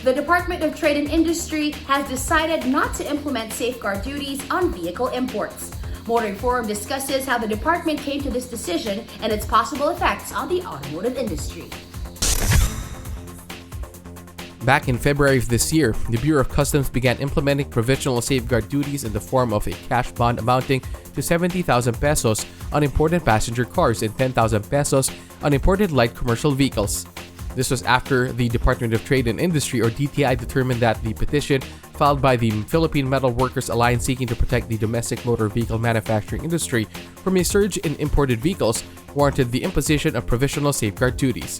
The Department of Trade and Industry has decided not to implement safeguard duties on vehicle imports. Motoring Forum discusses how the department came to this decision and its possible effects on the automotive industry. Back in February of this year, the Bureau of Customs began implementing provisional safeguard duties in the form of a cash bond amounting to 70,000 pesos on imported passenger cars and 10,000 pesos on imported light commercial vehicles. This was after the Department of Trade and Industry, or DTI, determined that the petition filed by the Philippine Metal Workers Alliance seeking to protect the domestic motor vehicle manufacturing industry from a surge in imported vehicles warranted the imposition of provisional safeguard duties.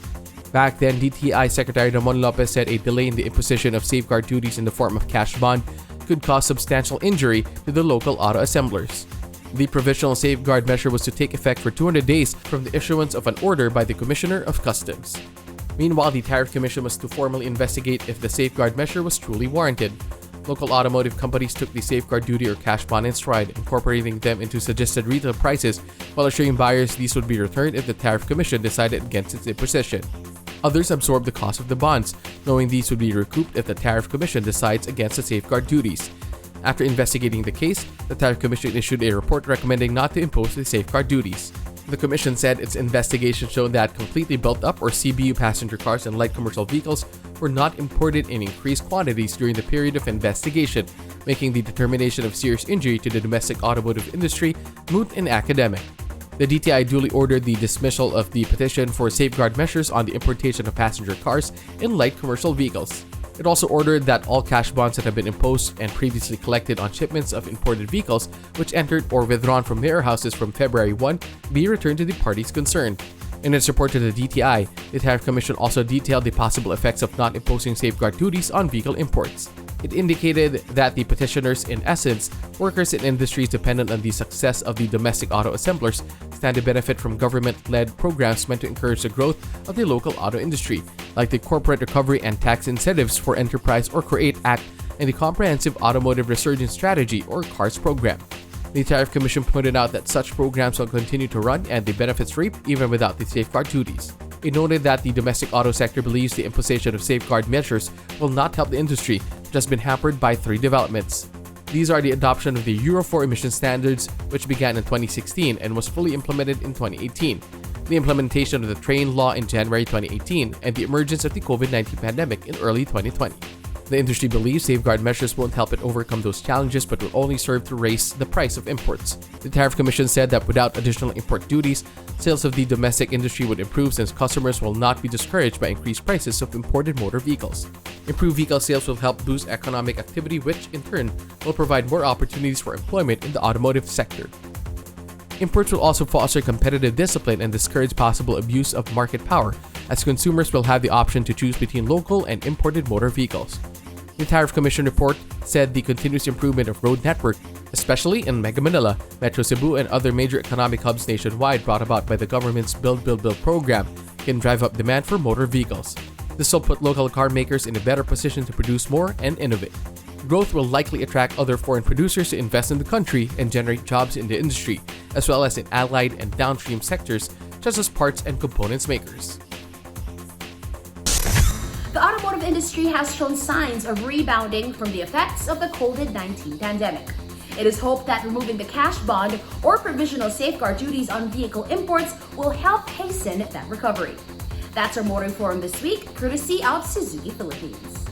Back then, DTI Secretary Ramon Lopez said a delay in the imposition of safeguard duties in the form of cash bond could cause substantial injury to the local auto assemblers. The provisional safeguard measure was to take effect for 200 days from the issuance of an order by the Commissioner of Customs. Meanwhile, the Tariff Commission was to formally investigate if the safeguard measure was truly warranted. Local automotive companies took the safeguard duty or cash bond in stride, incorporating them into suggested retail prices while assuring buyers these would be returned if the Tariff Commission decided against its imposition. Others absorbed the cost of the bonds, knowing these would be recouped if the Tariff Commission decides against the safeguard duties. After investigating the case, the Tariff Commission issued a report recommending not to impose the safeguard duties. The Commission said its investigation showed that completely built-up or CBU passenger cars and light commercial vehicles were not imported in increased quantities during the period of investigation, making the determination of serious injury to the domestic automotive industry moot and academic. The DTI duly ordered the dismissal of the petition for safeguard measures on the importation of passenger cars and light commercial vehicles. It also ordered that all cash bonds that have been imposed and previously collected on shipments of imported vehicles which entered or withdrawn from warehouses from February 1 be returned to the parties concerned. In its report to the DTI, the Tariff Commission also detailed the possible effects of not imposing safeguard duties on vehicle imports. It indicated that the petitioners, in essence, workers in industries dependent on the success of the domestic auto assemblers, stand to benefit from government-led programs meant to encourage the growth of the local auto industry, like the Corporate Recovery and Tax Incentives for Enterprise or CREATE Act and the Comprehensive Automotive Resurgence Strategy or CARS program. The Tariff Commission pointed out that such programs will continue to run and the benefits reaped even without the safeguard duties. It noted that the domestic auto sector believes the imposition of safeguard measures will not help the industry, which has been hampered by three developments. These are the adoption of the Euro 4 emission standards, which began in 2016 and was fully implemented in 2018, the implementation of the train law in January 2018, and the emergence of the COVID-19 pandemic in early 2020. The industry believes safeguard measures won't help it overcome those challenges but will only serve to raise the price of imports. The Tariff Commission said that without additional import duties, sales of the domestic industry would improve since customers will not be discouraged by increased prices of imported motor vehicles. Improved vehicle sales will help boost economic activity, which in turn will provide more opportunities for employment in the automotive sector. Imports will also foster competitive discipline and discourage possible abuse of market power, as consumers will have the option to choose between local and imported motor vehicles. The Tariff Commission report said the continuous improvement of road network, especially in Mega Manila, Metro Cebu, and other major economic hubs nationwide brought about by the government's Build program, can drive up demand for motor vehicles. This will put local car makers in a better position to produce more and innovate. Growth will likely attract other foreign producers to invest in the country and generate jobs in the industry, as well as in allied and downstream sectors such as parts and components makers. The automotive industry has shown signs of rebounding from the effects of the COVID-19 pandemic. It is hoped that removing the cash bond or provisional safeguard duties on vehicle imports will help hasten that recovery. That's our Motoring Forum this week, courtesy of Suzuki Philippines.